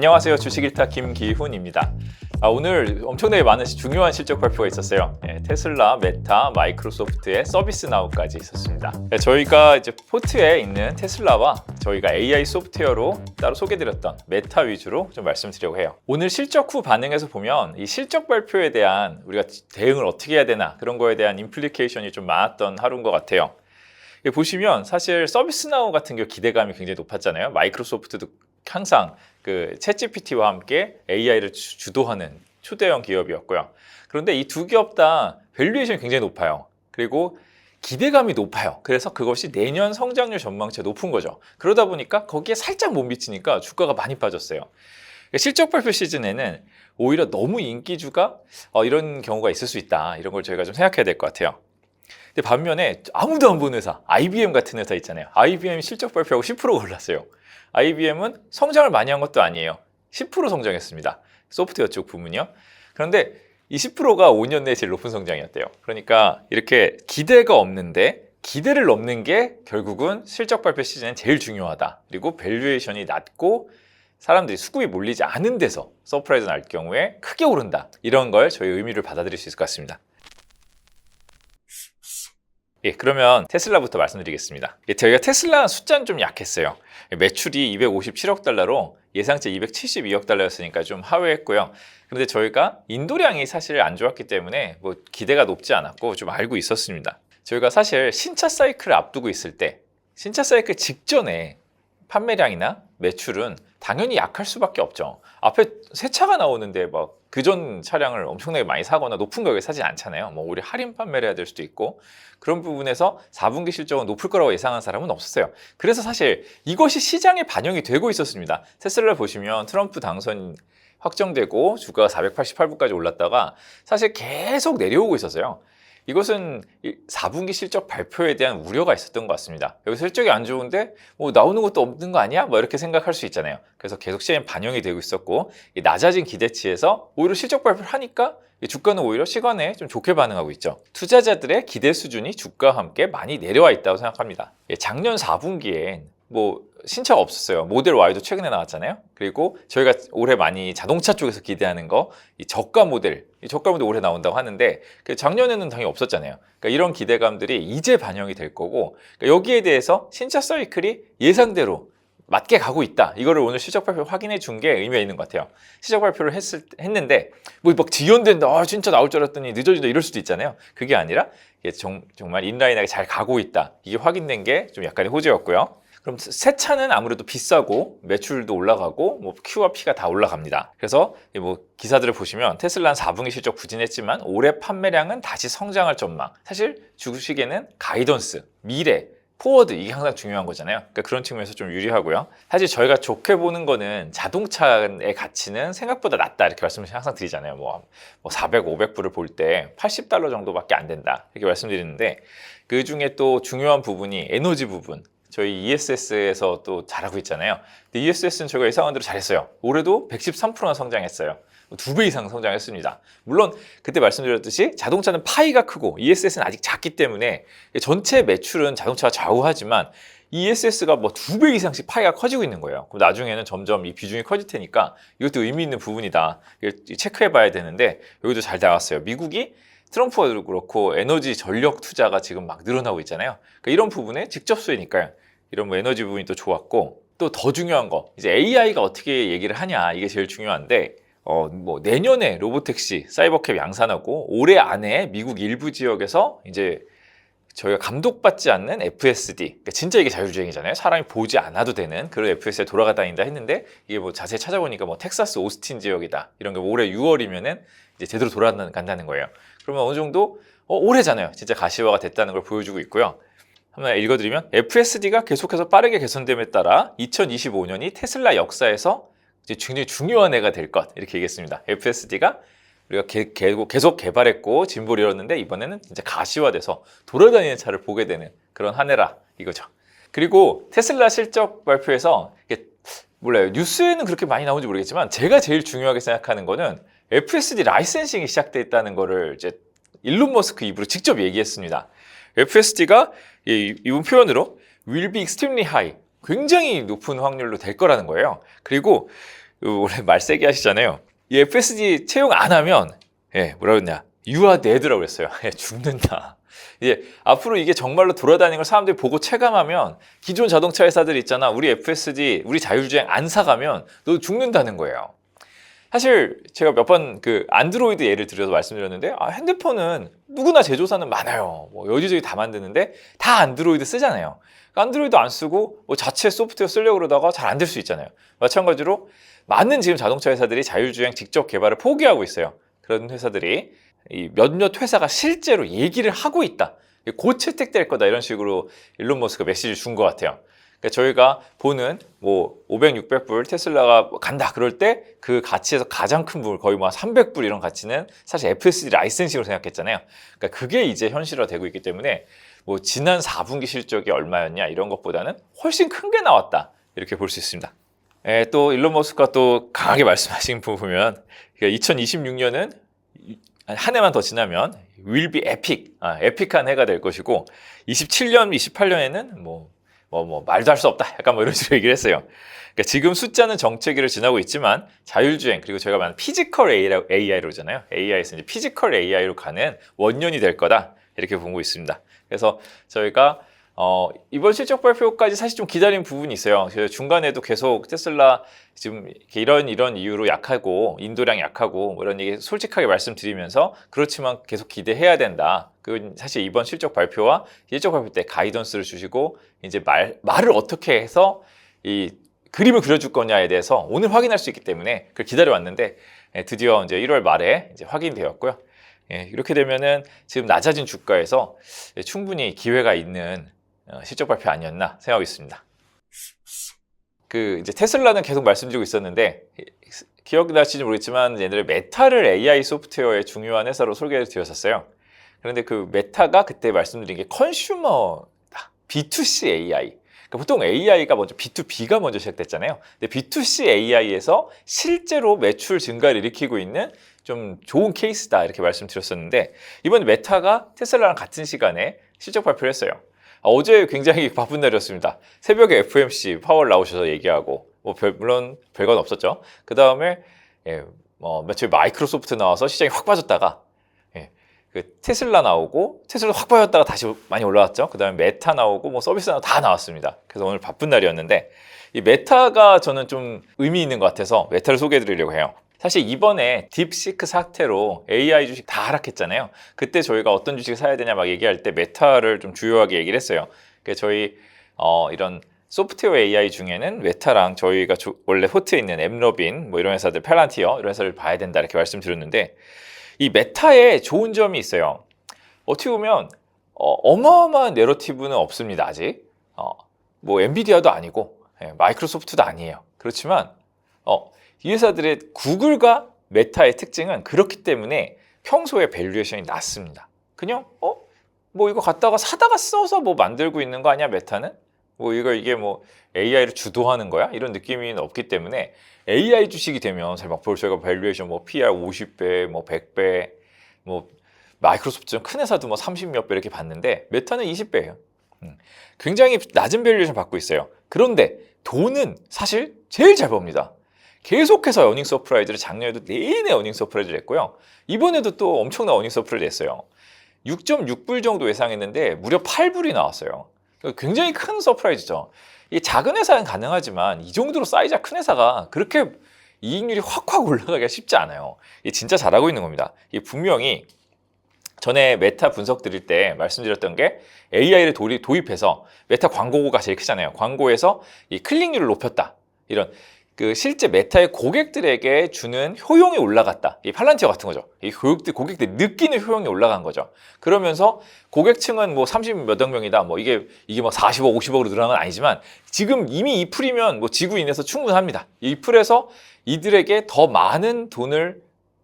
안녕하세요. 주식일타 김기훈입니다. 오늘 엄청나게 많은 중요한 실적 발표가 있었어요. 테슬라, 메타, 마이크로소프트의 서비스 나우까지 있었습니다. 저희가 이제 포트에 있는 테슬라와 저희가 AI 소프트웨어로 따로 소개드렸던 메타 위주로 좀 말씀드리려고 해요. 오늘 실적 후 반응에서 보면 이 실적 발표에 대한 우리가 대응을 어떻게 해야 되나 그런 거에 대한 임플리케이션이 좀 많았던 하루인 것 같아요. 보시면 사실 서비스 나우 같은 경우 기대감이 굉장히 높았잖아요. 마이크로소프트도 항상 그 챗GPT와 함께 AI를 주도하는 초대형 기업이었고요. 그런데 이 두 기업 다 밸류에이션이 굉장히 높아요. 그리고 기대감이 높아요. 그래서 그것이 내년 성장률 전망치가 높은 거죠. 그러다 보니까 거기에 살짝 못 미치니까 주가가 많이 빠졌어요. 실적 발표 시즌에는 오히려 너무 인기주가 이런 경우가 있을 수 있다. 이런 걸 저희가 좀 생각해야 될 것 같아요. 근데 반면에 아무도 안 보는 회사, IBM 같은 회사 있잖아요. IBM 실적 발표하고 10% 올랐어요. IBM은 성장을 많이 한 것도 아니에요. 10% 성장했습니다. 소프트웨어 쪽 부문이요. 그런데 이 10%가 5년 내에 제일 높은 성장이었대요. 그러니까 이렇게 기대가 없는데 기대를 넘는 게 결국은 실적 발표 시즌에 제일 중요하다. 그리고 밸류에이션이 낮고 사람들이 수급이 몰리지 않은 데서 서프라이즈 날 경우에 크게 오른다. 이런 걸 저희 의미를 받아들일 수 있을 것 같습니다. 그러면 테슬라부터 말씀드리겠습니다. 저희가 테슬라 숫자는 좀 약했어요. 매출이 257억 달러로 예상치 272억 달러였으니까 좀 하회했고요. 그런데 저희가 인도량이 사실 안 좋았기 때문에 뭐 기대가 높지 않았고 좀 알고 있었습니다. 저희가 사실 신차 사이클을 앞두고 있을 때 신차 사이클 직전에 판매량이나 매출은 당연히 약할 수밖에 없죠. 앞에 새 차가 나오는데 막 그전 차량을 엄청나게 많이 사거나 높은 가격에 사지 않잖아요. 뭐 우리 할인 판매를 해야 될 수도 있고 그런 부분에서 4분기 실적은 높을 거라고 예상한 사람은 없었어요. 그래서 사실 이것이 시장에 반영이 되고 있었습니다. 테슬라 보시면 트럼프 당선 확정되고 주가가 488불까지 올랐다가 사실 계속 내려오고 있었어요. 이것은 4분기 실적 발표에 대한 우려가 있었던 것 같습니다. 여기서 실적이 안 좋은데 뭐 나오는 것도 없는 거 아니야? 뭐 이렇게 생각할 수 있잖아요. 그래서 계속 시장에 반영이 되고 있었고 낮아진 기대치에서 오히려 실적 발표를 하니까 주가는 오히려 시간에 좀 좋게 반응하고 있죠. 투자자들의 기대 수준이 주가와 함께 많이 내려와 있다고 생각합니다. 작년 4분기엔 뭐 신차가 없었어요. 모델 Y도 최근에 나왔잖아요. 그리고 저희가 올해 많이 자동차 쪽에서 기대하는 거, 이 저가 모델 올해 나온다고 하는데 작년에는 당연히 없었잖아요. 그러니까 이런 기대감들이 이제 반영이 될 거고 그러니까 여기에 대해서 신차 사이클이 예상대로 맞게 가고 있다. 이거를 오늘 실적 발표 확인해 준 게 의미가 있는 것 같아요. 실적 발표를 했는데 뭐 막 지연된다. 진짜 나올 줄 알았더니 늦어진다 이럴 수도 있잖아요. 그게 아니라 이게 정말 인라인하게 잘 가고 있다. 이게 확인된 게 좀 약간의 호재였고요. 그럼 새 차는 아무래도 비싸고 매출도 올라가고 뭐 Q와 P가 다 올라갑니다. 그래서 뭐 기사들을 보시면 테슬라는 4분기 실적 부진했지만 올해 판매량은 다시 성장할 전망. 사실 주식에는 가이던스, 미래, 포워드 이게 항상 중요한 거잖아요. 그러니까 그런 측면에서 좀 유리하고요. 사실 저희가 좋게 보는 거는 자동차의 가치는 생각보다 낮다 이렇게 말씀을 항상 드리잖아요. 뭐 400, 500불을 볼 때 80달러 정도밖에 안 된다 이렇게 말씀드리는데 그 중에 또 중요한 부분이 에너지 부분. 저희 ESS에서 또 잘하고 있잖아요. 근데 ESS는 저희가 예상한 대로 잘했어요. 올해도 113%나 성장했어요. 2배 이상 성장했습니다. 물론 그때 말씀드렸듯이 자동차는 파이가 크고 ESS는 아직 작기 때문에 전체 매출은 자동차가 좌우하지만 ESS가 뭐 2배 이상씩 파이가 커지고 있는 거예요. 그럼 나중에는 점점 이 비중이 커질 테니까 이것도 의미 있는 부분이다. 체크해 봐야 되는데 여기도 잘 나왔어요. 미국이 트럼프가 그렇고 에너지 전력 투자가 지금 막 늘어나고 있잖아요. 그러니까 이런 부분에 직접 수혜니까요. 이런 뭐 에너지 부분이 또 좋았고 또 더 중요한 거 이제 AI가 어떻게 얘기를 하냐 이게 제일 중요한데 뭐 내년에 로보택시 사이버캡 양산하고 올해 안에 미국 일부 지역에서 이제 저희가 감독받지 않는 FSD 그러니까 진짜 이게 자율주행이잖아요. 사람이 보지 않아도 되는 그런 FSD에 돌아다닌다 했는데 이게 뭐 자세히 찾아보니까 뭐 텍사스 오스틴 지역이다 이런 게 올해 6월이면은 이제 제대로 돌아간다는 거예요. 그러면 어느 정도 올해잖아요. 진짜 가시화가 됐다는 걸 보여주고 있고요. 한번 읽어드리면 FSD가 계속해서 빠르게 개선됨에 따라 2025년이 테슬라 역사에서 이제 굉장히 중요한 해가 될 것 이렇게 얘기했습니다. FSD가 우리가 계속 개발했고 진보를 이뤘는데 이번에는 진짜 가시화돼서 돌아다니는 차를 보게 되는 그런 한 해라 이거죠. 그리고 테슬라 실적 발표에서 이게 몰라요. 뉴스에는 그렇게 많이 나오는지 모르겠지만 제가 제일 중요하게 생각하는 거는 FSD 라이센싱이 시작됐다는 거를 이제 일론 머스크 입으로 직접 얘기했습니다. FSD가 이분 표현으로 will be extremely high 굉장히 높은 확률로 될 거라는 거예요. 그리고 원래 말 세게 하시잖아요. 이 FSD 채용 안 하면 뭐라 그랬냐, 유아 데드라고 그랬어요. 죽는다. 이제 앞으로 이게 정말로 돌아다니는 걸 사람들이 보고 체감하면 기존 자동차 회사들 있잖아, 우리 FSD, 우리 자율주행 안 사가면 너 죽는다는 거예요. 사실 제가 몇 번 그 안드로이드 예를 들어서 말씀드렸는데, 핸드폰은 누구나 제조사는 많아요. 뭐 여기저기 다 만드는데 다 안드로이드 쓰잖아요. 안드로이드 안 쓰고 뭐 자체 소프트웨어 쓰려고 그러다가 잘 안 될 수 있잖아요. 마찬가지로 많은 지금 자동차 회사들이 자율주행 직접 개발을 포기하고 있어요. 그런 회사들이 이 몇몇 회사가 실제로 얘기를 하고 있다, 곧 채택될 거다, 이런 식으로 일론 머스크가 메시지를 준 것 같아요. 그러니까 저희가 보는 뭐 500, 600불 테슬라가 간다 그럴 때 그 가치에서 가장 큰 부분, 거의 뭐 300불 이런 가치는 사실 FSD 라이센싱으로 생각했잖아요. 그러니까 그게 이제 현실화되고 있기 때문에 뭐 지난 4분기 실적이 얼마였냐 이런 것보다는 훨씬 큰 게 나왔다, 이렇게 볼 수 있습니다. 또 일론 머스크가 또 강하게 말씀하신 거 보면, 그러니까 2026년은 한 해만 더 지나면 will be epic, 에픽한 해가 될 것이고, 27년, 28년에는 뭐 말도 할 수 없다, 약간 뭐 이런 식으로 얘기를 했어요. 그러니까 지금 숫자는 정체기를 지나고 있지만 자율주행, 그리고 저희가 말하는 피지컬 AI로 그러잖아요. AI에서 이제 피지컬 AI로 가는 원년이 될 거다, 이렇게 보고 있습니다. 그래서 저희가 이번 실적 발표까지 사실 좀 기다린 부분이 있어요. 그래서 중간에도 계속 테슬라 지금 이런 이유로 약하고 인도량 약하고 뭐 이런 얘기 솔직하게 말씀드리면서, 그렇지만 계속 기대해야 된다. 그건 사실 이번 실적 발표와 실적 발표 때 가이던스를 주시고, 이제 말을 어떻게 해서 이 그림을 그려줄 거냐에 대해서 오늘 확인할 수 있기 때문에 그걸 기다려왔는데, 드디어 이제 1월 말에 이제 확인되었고요. 이렇게 되면은 지금 낮아진 주가에서 충분히 기회가 있는 실적 발표 아니었나 생각하고 있습니다. 이제 테슬라는 계속 말씀드리고 있었는데, 기억나실지 모르겠지만 옛날에 메타를 AI 소프트웨어의 중요한 회사로 소개를 드렸었어요. 그런데 그 메타가 그때 말씀드린 게 컨슈머다, B2C AI. 그러니까 보통 AI가 먼저 B2B가 먼저 시작됐잖아요. 근데 B2C AI에서 실제로 매출 증가를 일으키고 있는 좀 좋은 케이스다, 이렇게 말씀드렸었는데, 이번에 메타가 테슬라랑 같은 시간에 실적 발표를 했어요. 어제 굉장히 바쁜 날이었습니다. 새벽에 FOMC 파월 나오셔서 얘기하고, 물론 별건 없었죠. 그 다음에 며칠 마이크로소프트 나와서 시장이 확 빠졌다가, 그 테슬라 나오고 테슬라 확 빠졌다가 다시 많이 올라왔죠. 그 다음에 메타 나오고 뭐 서비스 다 나왔습니다. 그래서 오늘 바쁜 날이었는데, 이 메타가 저는 좀 의미 있는 것 같아서 메타를 소개해 드리려고 해요. 사실 이번에 딥시크 사태로 AI 주식 다 하락했잖아요. 그때 저희가 어떤 주식을 사야 되냐 막 얘기할 때 메타를 좀 주요하게 얘기를 했어요. 그래서 저희 이런 소프트웨어 AI 중에는 메타랑 저희가 원래 호트에 있는 엠러빈 뭐 이런 회사들, 팔란티어 이런 회사를 봐야 된다, 이렇게 말씀드렸는데, 이 메타에 좋은 점이 있어요. 어떻게 보면 어마어마한 내러티브는 없습니다, 아직. 뭐 엔비디아도 아니고 마이크로소프트도 아니에요. 그렇지만 이 회사들의 구글과 메타의 특징은 그렇기 때문에 평소에 밸류에이션이 낮습니다. 그냥 뭐 이거 갖다가 사다가 써서 뭐 만들고 있는 거 아니야, 메타는? 뭐 이게 뭐 AI를 주도하는 거야? 이런 느낌이 없기 때문에 AI 주식이 되면 사실 막 저희가 밸류에이션 뭐 PR 50배, 뭐 100배, 뭐 마이크로소프트 큰 회사도 뭐 30몇 배 이렇게 봤는데 메타는 20배예요. 굉장히 낮은 밸류에이션 받고 있어요. 그런데 돈은 사실 제일 잘 법니다. 계속해서 어닝 서프라이즈를, 작년에도 내내 어닝 서프라이즈를 했고요. 이번에도 또 엄청난 어닝 서프라이즈 했어요. 6.6불 정도 예상했는데 무려 8불이 나왔어요. 굉장히 큰 서프라이즈죠. 이 작은 회사는 가능하지만 이 정도로 사이즈가 큰 회사가 그렇게 이익률이 확확 올라가기가 쉽지 않아요. 이게 진짜 잘하고 있는 겁니다. 이게 분명히 전에 메타 분석 드릴 때 말씀드렸던 게, AI를 도입해서 메타 광고가 제일 크잖아요. 광고에서 이 클릭률을 높였다, 이런 실제 메타의 고객들에게 주는 효용이 올라갔다. 이 팔란티어 같은 거죠. 이 고객들이 느끼는 효용이 올라간 거죠. 그러면서 고객층은 뭐 30몇 억 명이다. 뭐 이게 뭐 40억, 50억으로 늘어난 건 아니지만, 지금 이미 이 풀이면 뭐 지구 인해서 충분합니다. 이 풀에서 이들에게 더 많은 돈을,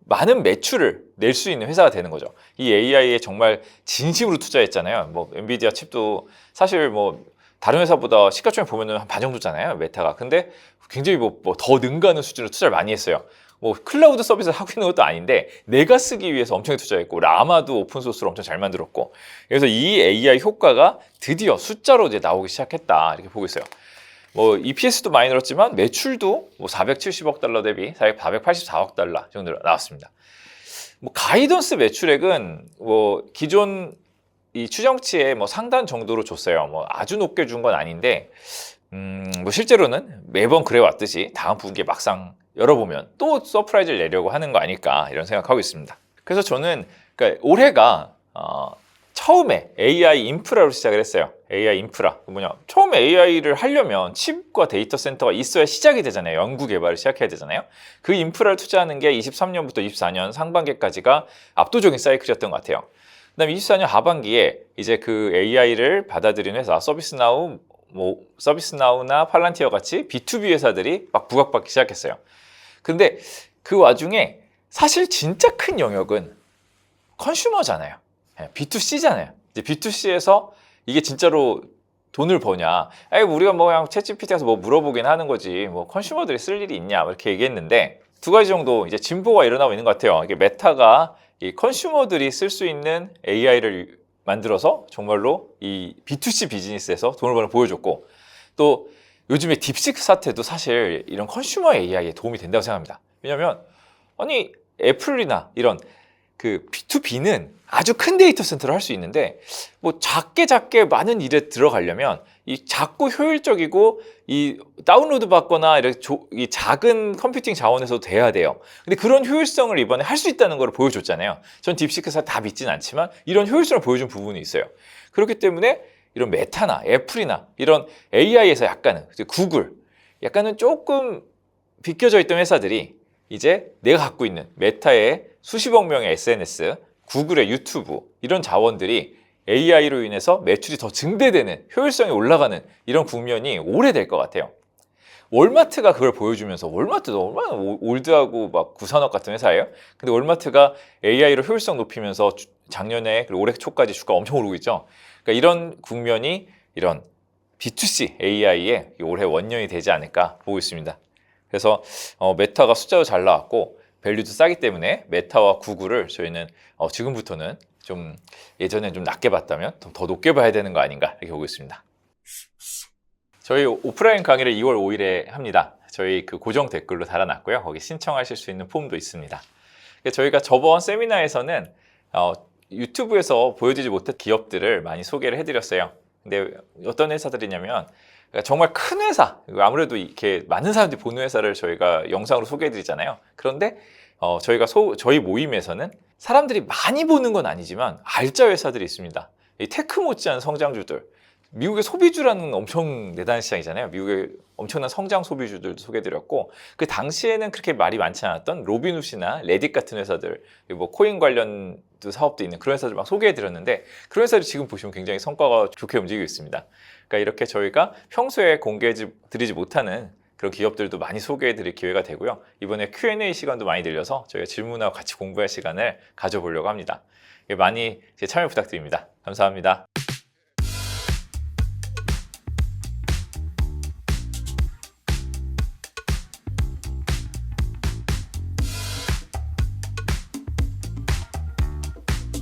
많은 매출을 낼 수 있는 회사가 되는 거죠. 이 AI에 정말 진심으로 투자했잖아요. 뭐 엔비디아 칩도 사실 뭐 다른 회사보다 시가총액 보면은 한 반 정도잖아요, 메타가. 근데 굉장히 뭐 더 능가하는 수준으로 투자를 많이 했어요. 뭐 클라우드 서비스를 하고 있는 것도 아닌데 내가 쓰기 위해서 엄청 투자했고, 라마도 오픈소스로 엄청 잘 만들었고, 그래서 이 AI 효과가 드디어 숫자로 이제 나오기 시작했다, 이렇게 보고 있어요. 뭐 EPS도 많이 늘었지만 매출도 뭐 470억 달러 대비 484억 달러 정도 나왔습니다. 뭐 가이던스 매출액은 뭐 기존 이 추정치의 뭐 상단 정도로 줬어요. 뭐 아주 높게 준 건 아닌데, 뭐 실제로는 매번 그래 왔듯이 다음 분기에 막상 열어보면 또 서프라이즈를 내려고 하는 거 아닐까 이런 생각하고 있습니다. 그래서 저는 그러니까 올해가 처음에 AI 인프라로 시작을 했어요. AI 인프라. 뭐냐? 처음에 AI를 하려면 칩과 데이터 센터가 있어야 시작이 되잖아요. 연구 개발을 시작해야 되잖아요. 그 인프라를 투자하는 게 23년부터 24년 상반기까지가 압도적인 사이클이었던 것 같아요. 그다음에 24년 하반기에 이제 그 AI를 받아들이는 회사, 서비스나우나 팔란티어 같이 B2B 회사들이 막 부각받기 시작했어요. 근데 그 와중에 사실 진짜 큰 영역은 컨슈머잖아요. B2C잖아요. 이제 B2C에서 이게 진짜로 돈을 버냐? 아니, 우리가 뭐 그냥 챗GPT에서 뭐 물어보긴 하는 거지. 뭐 컨슈머들이 쓸 일이 있냐? 이렇게 얘기했는데 두 가지 정도 이제 진보가 일어나고 있는 것 같아요. 이게 메타가 이 컨슈머들이 쓸 수 있는 AI를 만들어서 정말로 이 B2C 비즈니스에서 돈을 버는 보여줬고, 또 요즘에 딥시크 사태도 사실 이런 컨슈머 AI에 도움이 된다고 생각합니다. 왜냐하면 아니 애플이나 이런 그 B2B는 아주 큰 데이터 센터를 할 수 있는데 뭐 작게 많은 일에 들어가려면 이 작고 효율적이고 이 다운로드 받거나 이렇게 이 작은 컴퓨팅 자원에서도 돼야 돼요. 근데 그런 효율성을 이번에 할 수 있다는 걸 보여줬잖아요. 전 딥시크사 다 믿진 않지만 이런 효율성을 보여준 부분이 있어요. 그렇기 때문에 이런 메타나 애플이나 이런 AI에서 약간은 구글 약간은 조금 비껴져 있던 회사들이 이제 내가 갖고 있는 메타의 수십억 명의 SNS, 구글의 유튜브 이런 자원들이 AI로 인해서 매출이 더 증대되는 효율성이 올라가는 이런 국면이 오래될 것 같아요. 월마트가 그걸 보여주면서, 월마트도 얼마나 올드하고 막 구산업 같은 회사예요. 근데 월마트가 AI로 효율성 높이면서 작년에 그리고 올해 초까지 주가 엄청 오르고 있죠. 그러니까 이런 국면이 이런 B2C AI의 올해 원년이 되지 않을까 보고 있습니다. 그래서 메타가 숫자도 잘 나왔고 밸류도 싸기 때문에 메타와 구글을 저희는 지금부터는 좀 예전에 좀 낮게 봤다면 더 높게 봐야 되는 거 아닌가 이렇게 보고 있습니다. 저희 오프라인 강의를 2월 5일에 합니다. 저희 그 고정 댓글로 달아놨고요. 거기 신청하실 수 있는 폼도 있습니다. 저희가 저번 세미나에서는 유튜브에서 보여주지 못한 기업들을 많이 소개를 해드렸어요. 근데 어떤 회사들이냐면 정말 큰 회사, 아무래도 이렇게 많은 사람들이 보는 회사를 저희가 영상으로 소개해드리잖아요. 그런데 저희 모임에서는 사람들이 많이 보는 건 아니지만 알짜 회사들이 있습니다. 이 테크 못지않은 성장주들, 미국의 소비주라는 엄청 대단한 시장이잖아요. 미국의 엄청난 성장 소비주들도 소개해드렸고, 그 당시에는 그렇게 말이 많지 않았던 로빈훗이나 레딧 같은 회사들, 뭐 코인 관련 사업도 있는 그런 회사들 막 소개해드렸는데, 그런 회사들 지금 보시면 굉장히 성과가 좋게 움직이고 있습니다. 그러니까 이렇게 저희가 평소에 공개해드리지 못하는 그런 기업들도 많이 소개해드릴 기회가 되고요. 이번에 Q&A 시간도 많이 늘려서 저희가 질문하고 같이 공부할 시간을 가져보려고 합니다. 많이 참여 부탁드립니다. 감사합니다.